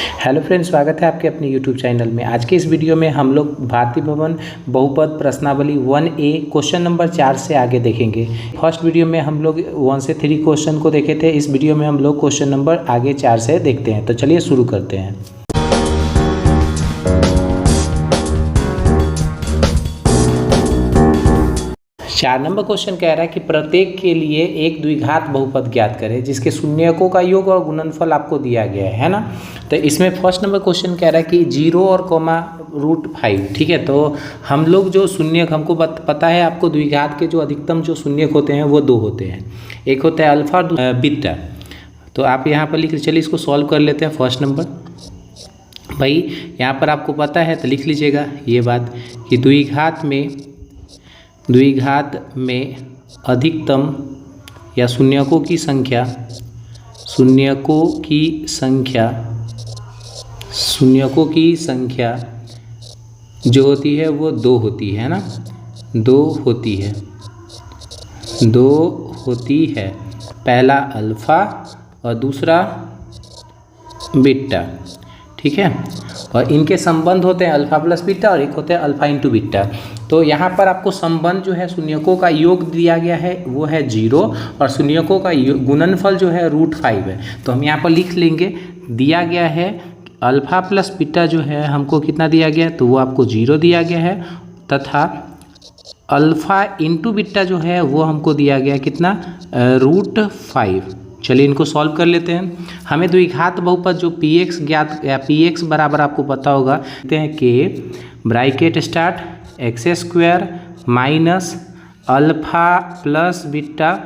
Hello friends, स्वागत है आपके अपने यूट्यूब चैनल में। आज के इस वीडियो में हम लोग भारतीय भवन बहुपद प्रश्नावली 1A क्वेश्चन नंबर 4 से आगे देखेंगे। फर्स्ट वीडियो में हम लोग 1 से 3 क्वेश्चन को देखे थे। इस वीडियो में हम लोग क्वेश्चन नंबर आगे 4 से देखते हैं। तो चलिए शुरू करते हैं। 4 नंबर क्वेश्चन कह रहा है कि प्रत्येक के लिए एक द्विघात बहुपद ज्ञात करें जिसके शून्यकों का योग और गुणनफल आपको दिया गया है ना। तो इसमें फर्स्ट नंबर क्वेश्चन कह रहा है कि 0 और कोमा √5। ठीक है, तो हम लोग जो शून्यक हमको पता है, आपको द्विघात के जो अधिकतम जो शून्यक होते हैं वो 2 होते हैं। एक होता है अल्फा और बीटा। तो आप यहाँ पर लिख, चलिए इसको सॉल्व कर लेते हैं। फर्स्ट नंबर भाई यहाँ पर आपको पता है तो लिख लीजिएगा ये बात कि द्विघात में अधिकतम या शून्यकों की संख्या जो होती है वो 2 होती है ना। 2 होती है। पहला अल्फ़ा और दूसरा बीटा। ठीक है, और इनके संबंध होते हैं अल्फ़ा प्लस बीटा और एक होता है अल्फ़ा इंटू बीटा। तो यहाँ पर आपको संबंध जो है शून्यकों का योग दिया गया है वो है 0 और शून्यकों का गुणनफल जो है √5 है। तो हम यहाँ पर लिख लेंगे, दिया गया है अल्फ़ा प्लस बीटा जो है हमको कितना दिया गया है, तो वो आपको 0 दिया गया है, तथा अल्फ़ा इंटू बीटा जो है वो हमको दिया गया कितना, √5। चलिए इनको सॉल्व कर लेते हैं। हमें द्विघात बहुपद जो px ज्ञात या px बराबर आपको पता होगा, कहते हैं कि bracket start x² minus alpha plus beta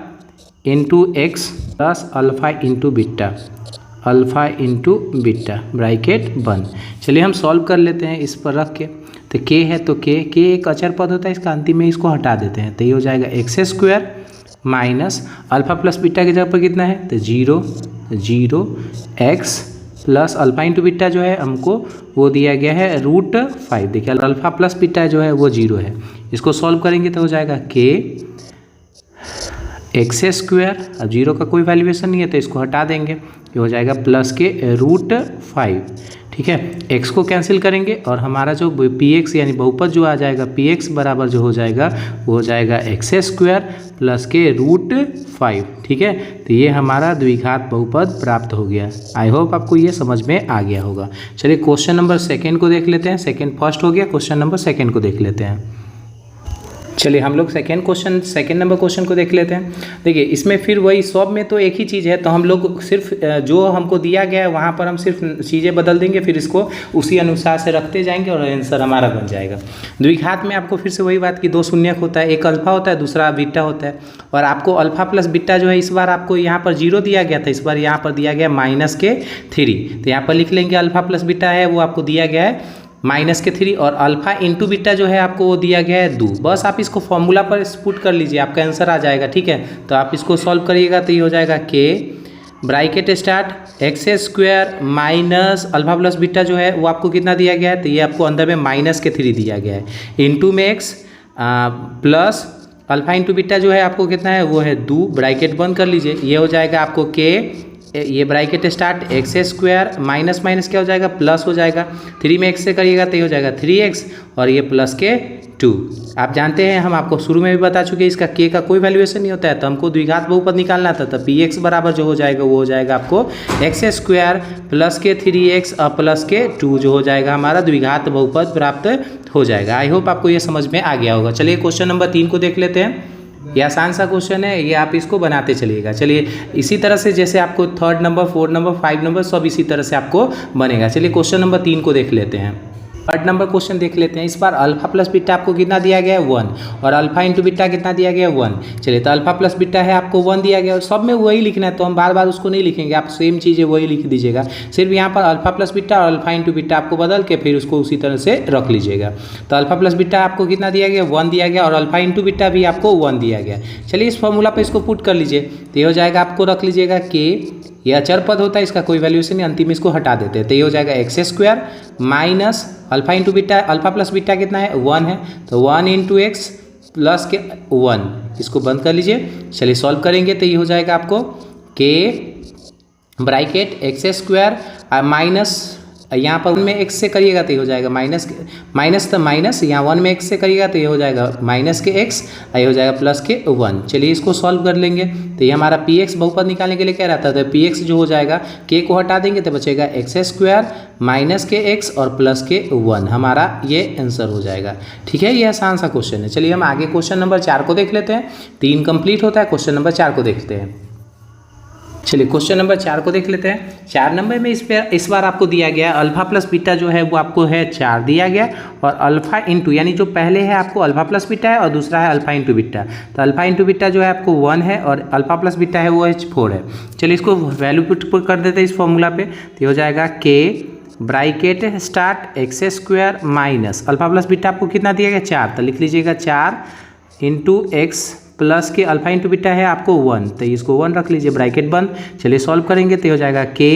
into x plus alpha into beta bracket बंद। चलिए हम सॉल्व कर लेते हैं इस पर रख के। तो k है तो k एक अचर पद होता है, इसका अंतिम में इसको हटा देते हैं तो ये हो जाएगा x² minus alpha plus beta की जगह पर कितना है तो 0 x plus alpha into beta जो है हमको वो दिया गया है √5। देखिए अल्फ़ा प्लस बीटा जो है वो 0 है। इसको सॉल्व करेंगे तो हो जाएगा k x²। अब 0 का कोई वैल्यूएशन नहीं है तो इसको हटा देंगे, ये हो जाएगा प्लस के √5। ठीक है, x को कैंसिल करेंगे और हमारा जो px यानी बहुपद जो आ जाएगा px बराबर जो हो जाएगा वो हो जाएगा x² प्लस के √5। ठीक है, तो ये हमारा द्विघात बहुपद प्राप्त हो गया। आई होप आपको ये समझ में आ गया होगा। चलिए क्वेश्चन नंबर 2 को देख लेते हैं। फर्स्ट हो गया, क्वेश्चन नंबर 2 को देख लेते हैं। चलिए हम लोग सेकेंड नंबर क्वेश्चन को देख लेते हैं। देखिए इसमें फिर वही सब में तो एक ही चीज़ है, तो हम लोग सिर्फ जो हमको दिया गया है वहाँ पर हम सिर्फ चीज़ें बदल देंगे, फिर इसको उसी अनुसार से रखते जाएंगे और आंसर हमारा बन जाएगा। द्विघात में आपको फिर से वही बात कि 2 शून्यक होता है, एक अल्फ़ा होता है दूसरा बीटा होता है, और आपको अल्फ़ा प्लस बीटा जो है इस बार आपको यहाँ पर 0 दिया गया था, इस बार यहाँ पर दिया गया -3। तो यहाँ पर लिख लेंगे अल्फ़ा प्लस बीटा है वो आपको दिया गया है -3 और अल्फ़ा इंटू बीटा जो है आपको वो दिया गया है 2। बस आप इसको फॉर्मूला पर पुट कर लीजिए, आपका आंसर आ जाएगा। ठीक है, तो आप इसको सॉल्व करिएगा तो ये हो जाएगा k bracket start x² minus alpha plus beta जो है वो आपको कितना दिया गया है, तो ये आपको अंदर में -3 दिया गया है, इंटू में x plus alpha into beta जो है आपको कितना है वो है 2। ब्रैकेट बंद कर लीजिए, ये हो जाएगा आपको k, ये ब्रैकेट स्टार्ट x² माइनस क्या हो जाएगा, प्लस हो जाएगा। 3 में x से करिएगा तो ये हो जाएगा 3x और ये प्लस के 2। आप जानते हैं हम आपको शुरू में भी बता चुके हैं इसका k का कोई वैल्यूएशन नहीं होता है, तो हमको द्विघात बहुपद निकालना था। तो px बराबर जो हो जाएगा वो हो जाएगा आपको x² प्लस के 3x और प्लस के 2 जो हो जाएगा हमारा द्विघात बहुपद प्राप्त हो जाएगा। आई होप आपको ये समझ में आ गया होगा। चलिए क्वेश्चन नंबर 3 को देख लेते हैं। ये आसान सा क्वेश्चन है, ये आप इसको बनाते चलिएगा। चलिए इसी तरह से जैसे आपको 3rd number 4th number 5 number सब इसी तरह से आपको बनेगा। चलिए क्वेश्चन नंबर 3 को देख लेते हैं। 3rd नंबर क्वेश्चन देख लेते हैं। इस बार अल्फ़ा प्लस बीटा आपको कितना दिया गया है 1 और अल्फ़ा इंटू बीटा कितना दिया गया है 1। चलिए तो अल्फ़ा प्लस बीटा है आपको 1 दिया गया और सब में वही लिखना है, तो हम बार बार उसको नहीं लिखेंगे, आप सेम चीज़ें वही लिख दीजिएगा। सिर्फ यहाँ पर अल्फ़ा प्लस बीटा और अल्फ़ा इंटू बीटा आपको बदल के फिर उसको उसी तरह से रख लीजिएगा। तो अल्फ़ा प्लस बीटा आपको कितना दिया गया 1 दिया गया और अल्फ़ा इंटू बीटा भी आपको 1 दिया गया। चलिए इस फॉर्मूला पर इसको पुट कर लीजिए तो ये हो जाएगा, आपको रख लीजिएगा k, ये अचर पद होता है इसका कोई वैल्यूएशन नहीं, अंतिम इसको हटा देते हैं तो ये हो जाएगा x² minus alpha into beta, alpha plus beta कितना है 1 है, तो 1 इंटू एक्स प्लस के 1, इसको बंद कर लीजिए। चलिए सॉल्व करेंगे तो ये हो जाएगा आपको k ब्रैकेट x² माइनस यहाँ पर 1 में x से करिएगा तो ये हो जाएगा माइनस तो माइनस, यहाँ 1 में x से करिएगा तो ये हो जाएगा माइनस के x, ये हो जाएगा प्लस के 1। चलिए इसको सॉल्व कर लेंगे। तो ये हमारा px बहुपद निकालने के लिए क्या रहता है, तो px जो हो जाएगा k को हटा देंगे तो बचेगा x² माइनस के x और प्लस के 1, हमारा ये आंसर हो जाएगा। ठीक है, ये आसान सा क्वेश्चन है। चलिए हम आगे क्वेश्चन नंबर 4 को देख लेते हैं। 3 कंप्लीट होता है, क्वेश्चन नंबर 4 को देखते हैं। चलिए क्वेश्चन नंबर 4 को देख लेते हैं। 4 नंबर में इस बार आपको दिया गया अल्फा प्लस बीटा जो है वो आपको है 4 दिया गया, और अल्फा इंटू यानी जो पहले है आपको अल्फा प्लस बीटा है और दूसरा है अल्फा इंटू बीटा। तो अल्फा इंटू बीटा जो है आपको 1 है और अल्फा प्लस बीटा है वो है 4 है। चलिए इसको वैल्यू पुट कर देते हैं इस फॉर्मूला पे। तो हो जाएगा k bracket start x² minus alpha plus beta आपको कितना दिया गया 4, तो लिख लीजिएगा 4 इंटू एक्स प्लस के अल्फा इंटू बीटा है आपको 1, तो इसको 1 रख लीजिए, ब्रैकेट बंद। चलिए सॉल्व करेंगे तो हो जाएगा k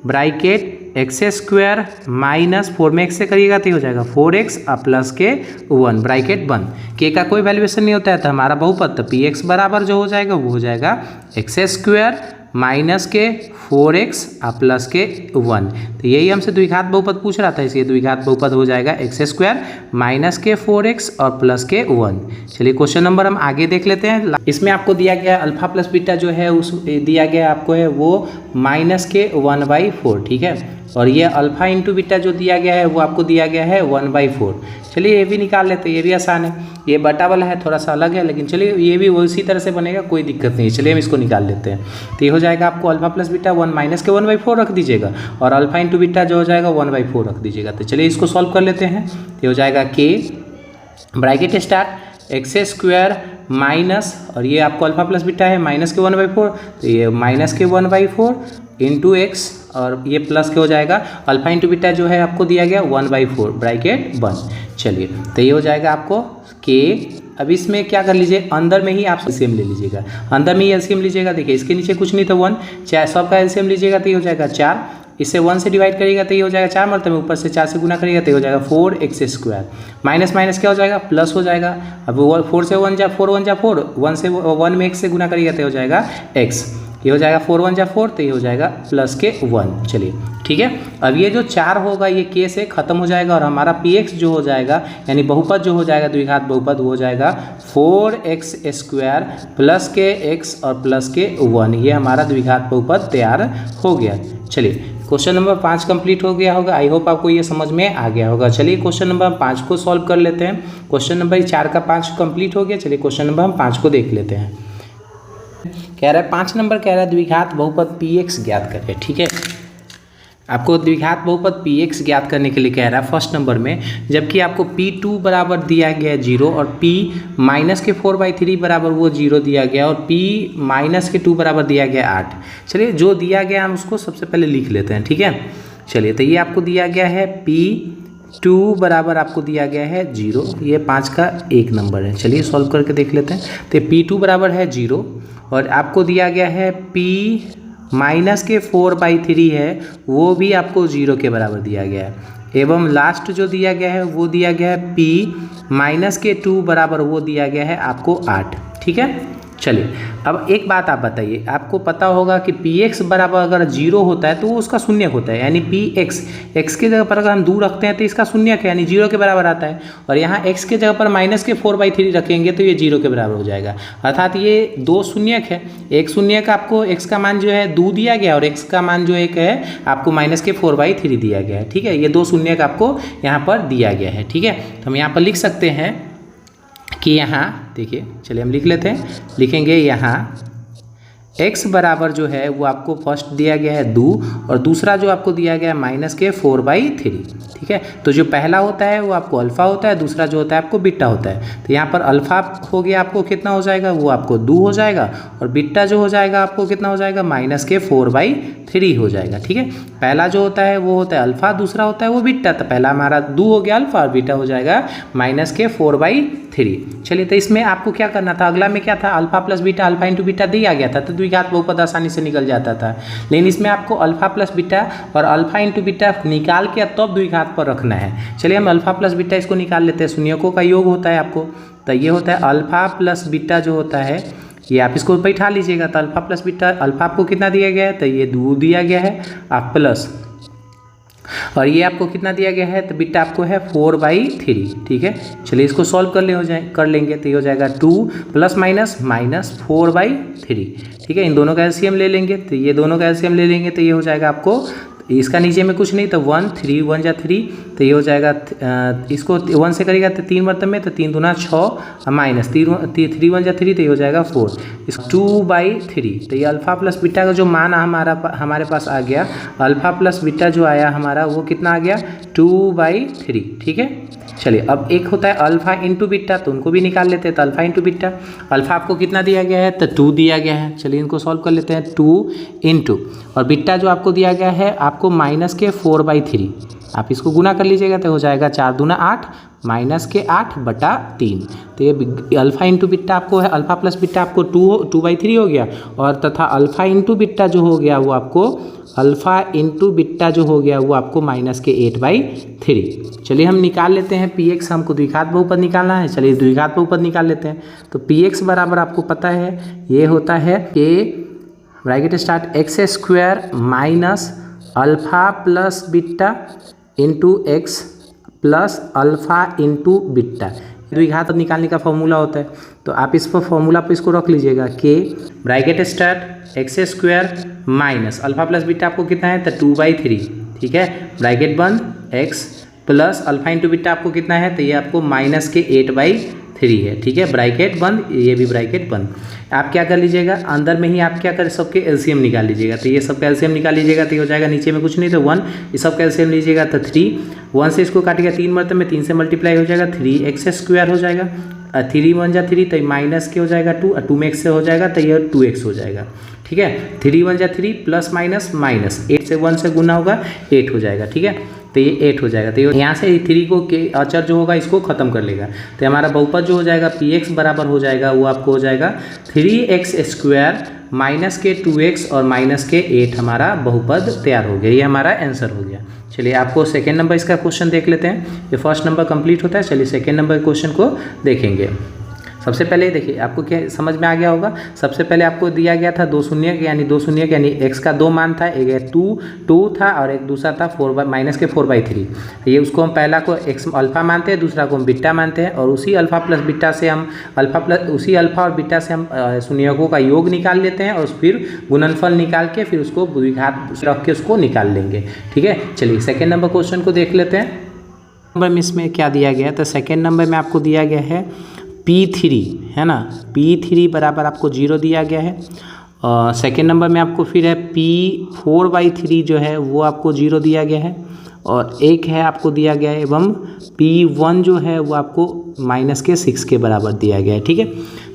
ब्रैकेट x² माइनस 4 में x से करिएगा तो हो जाएगा 4x प्लस के 1 ब्रैकेट बंद। k का कोई वैल्यूएशन नहीं होता है तो हमारा बहुपद तो px बराबर जो हो जाएगा वो हो जाएगा x² माइनस के 4x प्लस के 1। तो यही हमसे द्विघात बहुपद पूछ रहा था, इसलिए द्विघात बहुपद हो जाएगा x² माइनस के 4x और प्लस के 1। चलिए क्वेश्चन नंबर हम आगे देख लेते हैं। इसमें आपको दिया गया अल्फा प्लस बीटा जो है उस दिया गया आपको है वो माइनस के 1/4। ठीक है, और ये अल्फा इंटू बीटा जो दिया गया है वो आपको दिया गया है 1/4। चलिए ये भी निकाल लेते हैं, ये भी आसान है। ये बटा वाला है, थोड़ा सा अलग है, लेकिन चलिए ये भी उसी तरह से बनेगा, कोई दिक्कत नहीं है। चलिए हम इसको निकाल लेते हैं। तो ये हो जाएगा आपको अल्फा प्लस बीटा 1 माइनस के 1/4 रख दीजिएगा, और अल्फा इंटू बीटा जो हो जाएगा 1/4 रख दीजिएगा। तो चलिए इसको सॉल्व कर लेते हैं। तो हो जाएगा k bracket start x² minus, और ये आपको अल्फा प्लस बीटा है माइनस के 1/4, तो ये माइनस के 1/4 इंटू एक्स, और ये प्लस के हो जाएगा अल्फा इंटू बीटा जो है आपको दिया गया 1/4 ब्रैकेट बंद। चलिए तो ये हो जाएगा आपको k। अब इसमें क्या कर लीजिए, अंदर में ही आप एलसीएम ले लीजिएगा, अंदर में ही एलसीएम लीजिएगा। देखिए इसके नीचे कुछ नहीं तो 1, चाहे सबका एलसीएम लीजिएगा तो ये हो जाएगा 4, इससे 1 से डिवाइड करिएगा तो ये हो जाएगा 4 मरतबे, ऊपर से 4 से गुना करिएगा तो ये हो जाएगा 4x²। माइनस माइनस क्या हो जाएगा, प्लस हो जाएगा। अब 4 से 1 जा 4, 1 जा 4, 1 से 1 में x से गुना करिएगा तो हो जाएगा x, ये हो जाएगा 4 1 जा 4, तो ये हो जाएगा प्लस के 1। चलिए ठीक है, अब ये जो 4 होगा ये k से खत्म हो जाएगा, और हमारा px जो हो जाएगा यानी बहुपद जो हो जाएगा द्विघात बहुपद हो जाएगा 4x² प्लस के x और प्लस के 1। ये हमारा द्विघात बहुपद तैयार हो गया। चलिए क्वेश्चन नंबर 5 कंप्लीट हो गया होगा। आई होप आपको ये समझ में आ गया होगा। चलिए क्वेश्चन नंबर 5 को सॉल्व कर लेते हैं। क्वेश्चन नंबर 4 का 5 कंप्लीट हो गया। चलिए क्वेश्चन नंबर हम 5 को देख लेते हैं। कह रहा है 5 नंबर कह रहा है द्विघात बहुपद px ज्ञात करें। ठीक है, आपको द्विघात बहुपद px ज्ञात करने के लिए कह रहा है फर्स्ट नंबर में, जबकि आपको p2 बराबर दिया गया 0 और p माइनस के 4/3 बराबर वो 0 दिया गया, और p माइनस के 2 बराबर दिया गया 8। चलिए जो दिया गया हम उसको सबसे पहले लिख लेते हैं। ठीक है, चलिए तो ये आपको दिया गया है p2 बराबर आपको दिया गया है 0, ये 5 का 1 नंबर है। चलिए सॉल्व करके देख लेते हैं। तो p2 बराबर है 0 और आपको दिया गया है p माइनस के 4/3 है वो भी आपको 0 के बराबर दिया गया है, एवं लास्ट जो दिया गया है वो दिया गया है p माइनस के 2 बराबर वो दिया गया है आपको 8। ठीक है, चलिए अब एक बात आप बताइए, आपको पता होगा कि px बराबर अगर 0 होता है तो वो उसका शून्यक होता है, यानी px x के जगह पर अगर हम 2 रखते हैं तो इसका शून्यक है यानी 0 के बराबर आता है, और यहाँ x के जगह पर माइनस के 4/3 रखेंगे तो ये 0 के बराबर हो जाएगा। अर्थात ये 2 शून्यक है, एक शून्यक आपको x का मान जो है 2 दिया गया और x का मान जो एक है आपको माइनस के 4/3 दिया गया है। ठीक है, ये 2 शून्यक आपको यहाँ पर दिया गया है। ठीक है, तो हम यहाँ पर लिख सकते हैं कि यहाँ देखिए, चलिए हम लिख लेते हैं, लिखेंगे यहाँ x बराबर जो है वो आपको फर्स्ट दिया गया है 2 और दूसरा जो आपको दिया गया है माइनस के 4/3। ठीक है, तो जो पहला होता है वो आपको अल्फ़ा होता है, दूसरा जो होता है आपको बीटा होता है। तो यहाँ पर अल्फ़ा हो गया आपको कितना हो जाएगा, वो आपको 2 हो जाएगा, और बीटा जो हो जाएगा आपको कितना हो जाएगा, माइनस के 4/3 हो जाएगा। ठीक है, पहला जो होता है वो होता है अल्फ़ा, दूसरा होता है वो बीटा। तो पहला हमारा 2 हो गया अल्फ़ा और बीटा हो जाएगा माइनस के 4/3। चलिए तो इसमें आपको क्या करना था, अगला में क्या था, alpha plus beta, alpha into beta दिया गया था तो द्विघात बहुपद आसानी से निकल जाता था, लेकिन इसमें आपको अल्फ़ा प्लस बीटा और अल्फ़ा इंटू बीटा निकाल के तब द्विघात पर रखना है। चलिए हम अल्फ़ा प्लस बीटा इसको निकाल लेते हैं, शून्यकों का योग होता है आपको, तो ये होता है अल्फ़ा प्लस बीटा जो होता है ये आप इसको बैठा लीजिएगा। तो अल्फ़ा प्लस बीटा, अल्फ़ा आपको कितना दिया गया है, तो ये 2 दिया गया है, आप प्लस और ये आपको कितना दिया गया है, तो बीटा आपको है 4/3। ठीक है, चलिए इसको सॉल्व कर लेंगे तो ये हो जाएगा 2 प्लस माइनस -4/3। ठीक है, इन दोनों का एलसीएम ले लेंगे, तो ये दोनों का एलसीएम ले लेंगे तो ये हो जाएगा आपको, इसका नीचे में कुछ नहीं तो 1 3 1 जा 3, तो ये हो जाएगा इसको 1 से करेगा तो 3 मतलब में, तो 3 दूना 6 माइनस 3 1 जा 3, तो ये हो जाएगा 4। इस 2/3, तो ये अल्फा प्लस बीटा का जो मान हमारे पास आ गया, अल्फा प्लस बीटा जो आया हमारा वो कितना आ गया 2/3। ठीक है, चलिए अब एक होता है अल्फा इंटू बीटा, तो उनको भी निकाल लेते हैं। तो अल्फा इंटू बीटा, अल्फा आपको कितना दिया गया है, तो 2 दिया गया है। चलिए इनको सॉल्व कर लेते हैं। 2 इंटू और बीटा जो आपको दिया गया है आपको -4/3, आप इसको गुना कर लीजिएगा तो हो जाएगा 4 दूना 8 -8/3। तो ये अल्फा इंटू बीटा आपको है, अल्फा प्लस बीटा आपको 2/3 हो गया, और तथा अल्फा इंटू बीटा जो हो गया वो आपको -8/3। चलिए हम निकाल लेते हैं px, हमको द्विघात बहुपद निकालना है। चलिए द्विघात बहुपद निकाल लेते हैं। तो px बराबर आपको पता है ये होता है कि bracket start x² minus alpha plus beta into x plus alpha into beta. द्विघात निकालने का फॉर्मूला होता है, तो आप इस पर फॉर्मूला पर इसको रख लीजिएगा कि bracket start x² minus alpha plus beta आपको कितना है, तो 2/3। ठीक है, ब्रैकेट बंद x plus alpha into beta आपको कितना है, तो ये आपको -8/3 है। ठीक है, ब्रैकेट बंद, ये भी ब्रैकेट बंद। आप क्या कर लीजिएगा, अंदर में ही आप क्या कर सबके एलसीएम निकाल लीजिएगा। तो ये सबका एलसीएम निकाल लीजिएगा तो हो जाएगा, नीचे में कुछ नहीं तो 1, ये सबका एलसीएम लीजिएगा तो 3, 1 से इसको काटिएगा 3 मरतबे में, 3 से मल्टीप्लाई हो जाएगा 3x² हो जाएगा, 3 1 जा 3, तो माइनस के हो जाएगा 2, और 2 में x से हो जाएगा तो ये 2x हो जाएगा। ठीक है, 3 1 जा 3 प्लस माइनस माइनस 8 से 1 से गुना होगा 8 हो जाएगा। ठीक है, तो ये 8 हो जाएगा। तो यहाँ से 3 को के अचर जो होगा इसको खत्म कर लेगा, तो हमारा बहुपद जो हो जाएगा px बराबर हो जाएगा वो आपको हो जाएगा 3x² माइनस के 2x और माइनस के 8 हमारा बहुपद तैयार हो गया। ये हमारा आंसर हो गया। चलिए आपको सेकेंड नंबर इसका क्वेश्चन देख लेते हैं। ये फर्स्ट नंबर कंप्लीट होता है। चलिए सेकेंड नंबर क्वेश्चन को देखेंगे। सबसे पहले देखिए आपको क्या समझ में आ गया होगा। सबसे पहले आपको दिया गया था 2 शून्य यानी x का 2 मान था, एक 2 था और एक दूसरा था -4/3। ये उसको हम पहला को x अल्फा मानते हैं, दूसरा को हम बीटा मानते हैं, और उसी अल्फा प्लस बीटा से हम उसी अल्फा और बीटा से हम शून्यकों का योग निकाल लेते हैं और फिर गुणनफल निकाल के फिर उसको द्विघात रख के उसको निकाल लेंगे। ठीक है, चलिए सेकेंड नंबर क्वेश्चन को देख लेते हैं। नंबर में इसमें क्या दिया गया है, तो सेकेंड नंबर में आपको दिया गया है P3 है ना, P3 बराबर आपको 0 दिया गया है। और सेकेंड नंबर में आपको फिर है P4/3 जो है वो आपको 0 दिया गया है, और एक है आपको दिया गया है एवं P1 जो है वो आपको -6 के बराबर दिया गया है। ठीक है,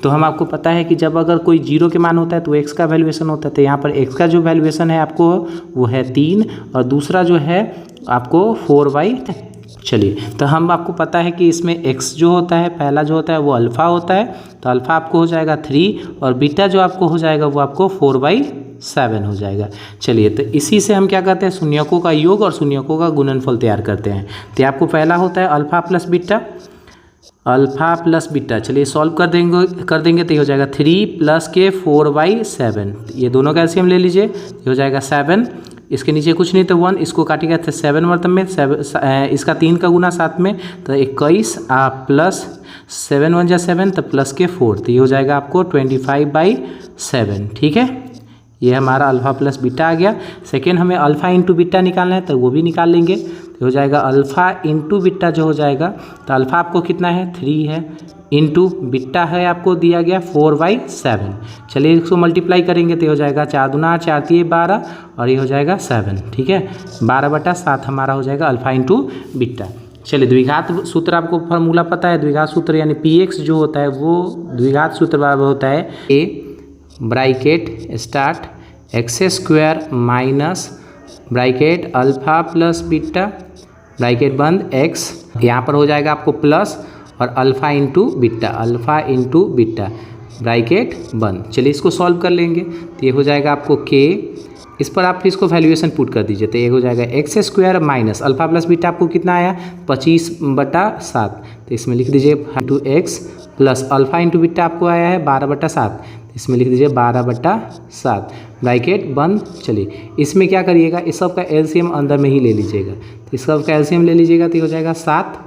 तो हम आपको पता है कि जब अगर कोई 0 के मान होता है तो x का वैल्यूएशन होता है, तो यहाँ पर x का जो वैल्यूएशन है आपको वो है 3 और दूसरा जो है आपको 4/3। चलिए, तो हम आपको पता है कि इसमें x जो होता है पहला जो होता है वो अल्फ़ा होता है, तो अल्फ़ा आपको हो जाएगा 3 और बीटा जो आपको हो जाएगा वो आपको 4/7 हो जाएगा। चलिए, तो इसी से हम क्या करते हैं, शून्यकों का योग और शून्यकों का गुणनफल तैयार करते हैं। तो आपको पहला होता है अल्फ़ा प्लस बीटा। चलिए सॉल्व कर देंगे तो ये हो जाएगा 3 + के 4/7। ये दोनों का एलसीएम ले लीजिए, ये हो जाएगा 7, इसके नीचे कुछ नहीं तो 1, इसको काटेगा तो 7 मतलब में 7, इसका 3 का गुना 7 में तो 21 प्लस 7 1 जा 7 तो प्लस के 4, तो ये हो जाएगा आपको 25/7। ठीक है, ये हमारा अल्फ़ा प्लस बीटा आ गया। सेकेंड हमें अल्फ़ा इंटू बीटा निकालना है तो वो भी निकाल लेंगे, तो हो जाएगा अल्फ़ा इंटू बीटा जो हो जाएगा, तो अल्फ़ा आपको कितना है 3 है, इंटू बीटा है आपको दिया गया 4/7। चलिए इसको मल्टीप्लाई करेंगे तो हो जाएगा 4 दूना 8 4 3 12 और ये हो जाएगा 7। ठीक है, 12/7 हमारा हो जाएगा अल्फ़ा इंटू बीटा। चलिए द्विघात सूत्र आपको फार्मूला पता है, द्विघात सूत्र यानी px जो होता है वो द्विघात सूत्र बराबर होता है a bracket start x² minus bracket alpha plus beta bracket बंद x, यहाँ पर हो जाएगा आपको प्लस और अल्फ़ा इंटू बीटा ब्रैकेट बंद। चलिए इसको सॉल्व कर लेंगे तो ये हो जाएगा आपको k, इस पर आप इसको वैल्यूएशन पुट कर दीजिए तो ये हो जाएगा x² minus alpha plus beta आपको कितना आया 25/7, तो इसमें लिख दीजिए 2x plus alpha into beta आपको आया है 12/7, इसमें लिख दीजिए 12/7 ब्रैकेट बंद। चलिए इसमें क्या करिएगा, इस सब का एलसीएम अंदर में ही ले लीजिएगा। तो इस सब का एलसीएम ले लीजिएगा तो हो जाएगा 7।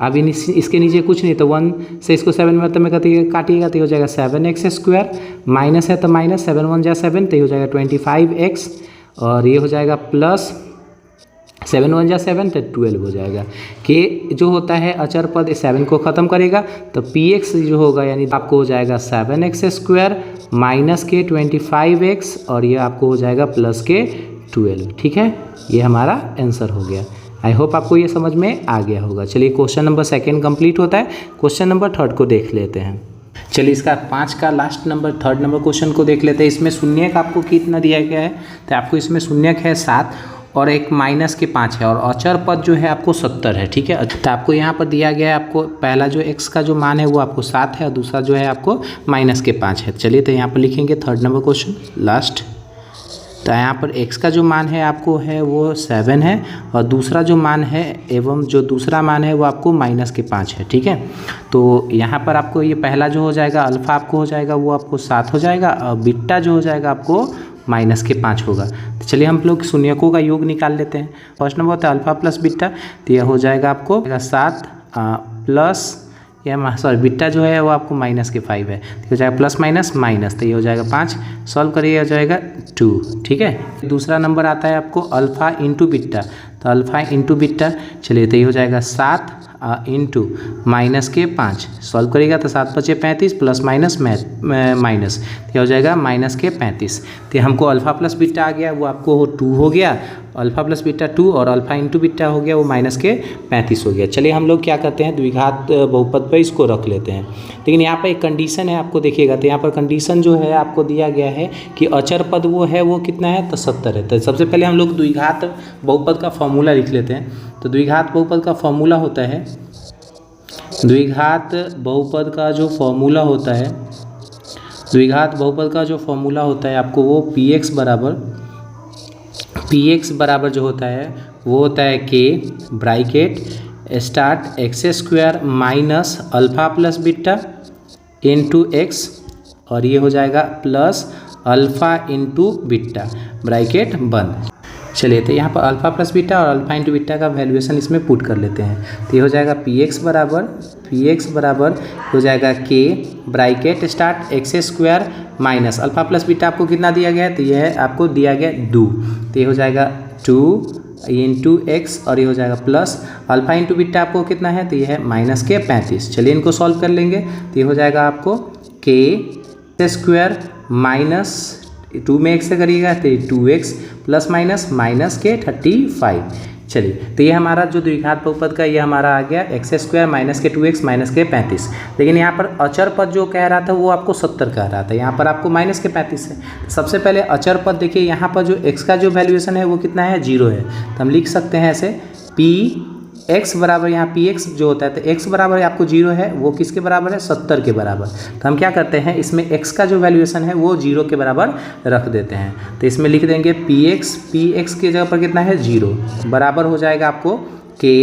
अब इसके नीचे कुछ नहीं, तो 1 से इसको 7 में मतलब में काटिएगा तो हो जाएगा 7x²। माइनस है तो माइनस, 7 1 जा 7 तो हो जाएगा 25x। और ये हो जाएगा प्लस 7 1 जा 7 तो 12 हो जाएगा। के जो होता है अचर पद 7 को ख़त्म करेगा तो px जो होगा यानी आपको हो जाएगा 7x² माइनस के 25x और ये आपको हो जाएगा प्लस के 12। ठीक है, ये हमारा आंसर हो गया। आई होप आपको ये समझ में आ गया होगा। चलिए क्वेश्चन नंबर 2 कंप्लीट होता है। क्वेश्चन नंबर 3 को देख लेते हैं। चलिए इसका 5 का लास्ट नंबर 3 नंबर क्वेश्चन को देख लेते हैं। इसमें शून्यक आपको कितना दिया गया है, तो आपको इसमें शून्यक है 7 और एक माइनस के 5 है और अचर पद जो है आपको 70 है। ठीक है, तो आपको यहाँ पर दिया गया है, आपको पहला जो x का जो मान है वो आपको 7 है और दूसरा जो है आपको माइनस के 5 है। चलिए तो यहाँ पर लिखेंगे 3 नंबर क्वेश्चन लास्ट। तो यहाँ पर x का जो मान है आपको है वो 7 है और दूसरा जो मान है एवं जो दूसरा मान है वो आपको माइनस के 5 है। ठीक है, तो यहाँ पर आपको ये पहला जो हो जाएगा अल्फ़ा आपको हो जाएगा वो आपको 7 हो जाएगा और बीटा जो हो जाएगा आपको माइनस के 5 होगा। तो चलिए हम लोग शून्यकों का योग निकाल लेते हैं। फर्स्ट नंबर होता है अल्फ़ा प्लस बीटा, तो यह हो जाएगा आपको 7 प्लस या सॉरी बीटा जो है वो आपको माइनस के 5 है, तो हो जाएगा प्लस माइनस माइनस, तो ये हो जाएगा 5। सॉल्व करिए हो जाएगा 2। ठीक है, दूसरा नंबर आता है आपको अल्फ़ा इंटू बीटा, तो अल्फ़ा इंटू बीटा, चलिए तो ये हो जाएगा 7 इंटू माइनस के 5। सॉल्व करिएगा तो 7 बचे 35 प्लस माइनस माइनस, तो हो जाएगा माइनस के 35। तो हमको अल्फ़ा प्लस बीटा आ गया वो आपको 2 हो गया, अल्फ़ा प्लस बीटा 2 और अल्फ़ा इंटू बीटा हो गया वो माइनस के 35 हो गया। चलिए हम लोग क्या करते हैं द्विघात बहुपद पे इसको रख लेते हैं। लेकिन यहाँ पर एक कंडीशन है आपको देखिएगा, तो यहाँ पर कंडीशन जो है आपको दिया गया है कि अचर पद वो है वो कितना है, तो 70 है। तो सबसे पहले हम लोग द्विघात बहुपद का फॉर्मूला लिख लेते हैं। तो द्विघात बहुपद का फॉर्मूला होता है, द्विघात बहुपद का जो फॉर्मूला होता है, द्विघात बहुपद का जो फॉर्मूला होता है आपको वो px बराबर जो होता है वो होता है k bracket start x² minus alpha plus beta into x और ये हो जाएगा plus alpha into beta bracket बंद। चलिए तो यहाँ पर अल्फ़ा प्लस बीटा और अल्फ़ा इंटू बीटा का वैल्यूएशन इसमें पुट कर लेते हैं। तो ये हो जाएगा px बराबर हो जाएगा k bracket start x² minus alpha plus beta आपको कितना दिया गया है, तो यह आपको दिया गया 2, तो ये हो जाएगा 2 इंटू x और ये हो जाएगा प्लस अल्फ़ा इंटू बीटा आपको कितना है, तो ये है माइनस के 35। चलिए इनको सॉल्व कर लेंगे तो ये हो जाएगा आपको k² माइनस 2 में x से करिएगा तो 2x प्लस माइनस के 35। चलिए तो ये हमारा जो द्विघात बहुपद का ये हमारा आ गया x² माइनस के 2x माइनस के 35। लेकिन यहाँ पर अचर पद जो कह रहा था वो आपको 70 कह रहा था, यहाँ पर आपको माइनस के 35 है। तो सबसे पहले अचर पद देखिए, यहाँ पर जो x का जो वैल्यूएशन है वो कितना है, 0 है। तो हम लिख सकते हैं ऐसे x बराबर, यहाँ px जो होता है तो x बराबर आपको 0 है, वो किसके बराबर है, 70 के बराबर। तो हम क्या करते हैं इसमें x का जो वैल्यूएशन है वो 0 के बराबर रख देते हैं। तो इसमें लिख देंगे px की जगह पर कितना है 0 बराबर हो जाएगा आपको k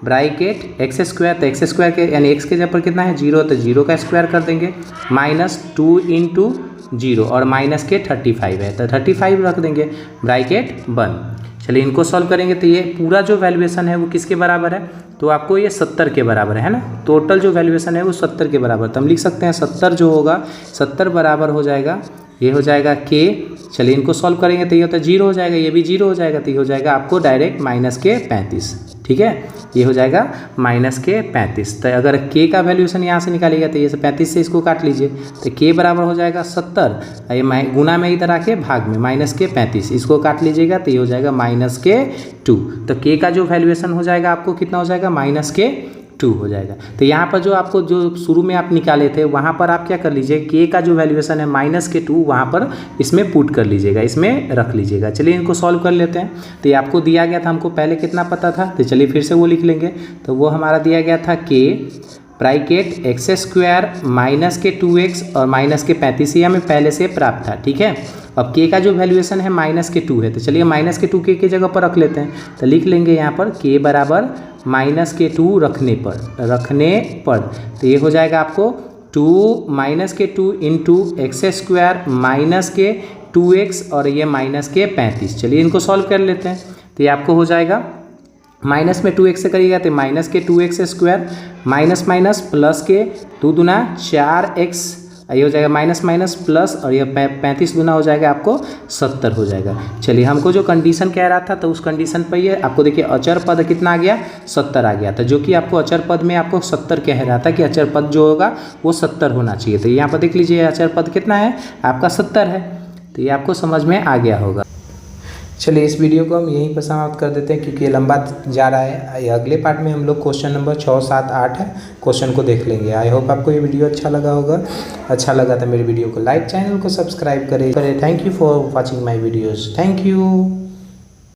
ब्रैकेट x², तो x² के यानी x के जगह पर कितना है 0, तो 0 का स्क्वायर कर देंगे माइनस 2 इंटू 0 और माइनस के 35 है, तो 35 रख देंगे ब्रैकेट बंद। चलिए इनको सॉल्व करेंगे तो ये पूरा जो वैल्यूएशन है वो किसके बराबर है, तो आपको ये 70 के बराबर है ना, टोटल जो वैल्यूएशन है वो 70 के बराबर। तो हम लिख सकते हैं 70 जो होगा 70 बराबर हो जाएगा, ये हो जाएगा k। चलिए इनको सॉल्व करेंगे तो ये होता है 0 हो जाएगा, ये भी 0 हो जाएगा, तो ये हो जाएगा आपको डायरेक्ट माइनस के 35। ठीक है, ये हो जाएगा माइनस के 35। तो अगर k का वैल्यूएशन यहाँ से निकालिएगा तो ये 35 से इसको काट लीजिए, तो k बराबर हो जाएगा 70, ये गुना में इधर आके भाग में माइनस के 35, इसको काट लीजिएगा तो ये हो जाएगा माइनस के 2। तो k का जो वैल्यूएशन हो जाएगा आपको कितना हो जाएगा, माइनस के 2 हो जाएगा। तो यहाँ पर जो आपको जो शुरू में आप निकाले थे वहाँ पर आप क्या कर लीजिए, k का जो वैल्यूएशन है माइनस के 2 वहाँ पर इसमें पुट कर लीजिएगा, इसमें रख लीजिएगा। चलिए इनको सॉल्व कर लेते हैं। तो ये आपको दिया गया था, हमको पहले कितना पता था, तो चलिए फिर से वो लिख लेंगे। तो वो हमारा दिया गया था k ब्रैकेट x² माइनस के 2x और माइनस के 35 ये हमें पहले से प्राप्त था। ठीक है, अब k का जो वैल्यूएशन है माइनस के 2 है, तो चलिए माइनस के 2 k की जगह पर रख लेते हैं। तो लिख लेंगे यहाँ पर k बराबर माइनस के 2 रखने पर, तो ये हो जाएगा आपको 2 माइनस के 2 इंटू एक्स स्क्वायर माइनस के 2x और ये माइनस के 35। चलिए इनको सॉल्व कर लेते हैं। तो ये आपको हो जाएगा माइनस में 2x से करिएगा तो माइनस के 2x square minus minus plus के 2 दूना 4x, ये हो जाएगा माइनस माइनस प्लस और ये 35 दूना हो जाएगा आपको 70 हो जाएगा। चलिए हमको जो कंडीशन कह रहा था तो उस कंडीशन पर ये आपको देखिए अचर पद कितना आ गया 70 आ गया था, जो कि आपको अचर पद में आपको 70 कह रहा था कि अचर पद जो होगा वो 70 होना चाहिए। तो यहाँ पर देख लीजिए अचर पद कितना है आपका 70 है। तो ये आपको समझ में आ गया होगा। चलिए इस वीडियो को हम यहीं पर समाप्त कर देते हैं क्योंकि ये लंबा जा रहा है। अगले पार्ट में हम लोग क्वेश्चन नंबर 6, 7, 8 है क्वेश्चन को देख लेंगे। आई होप आपको ये वीडियो अच्छा लगा होगा। अच्छा लगा तो मेरे वीडियो को लाइक, चैनल को सब्सक्राइब करें। Thank you for watching my videos. Thank you.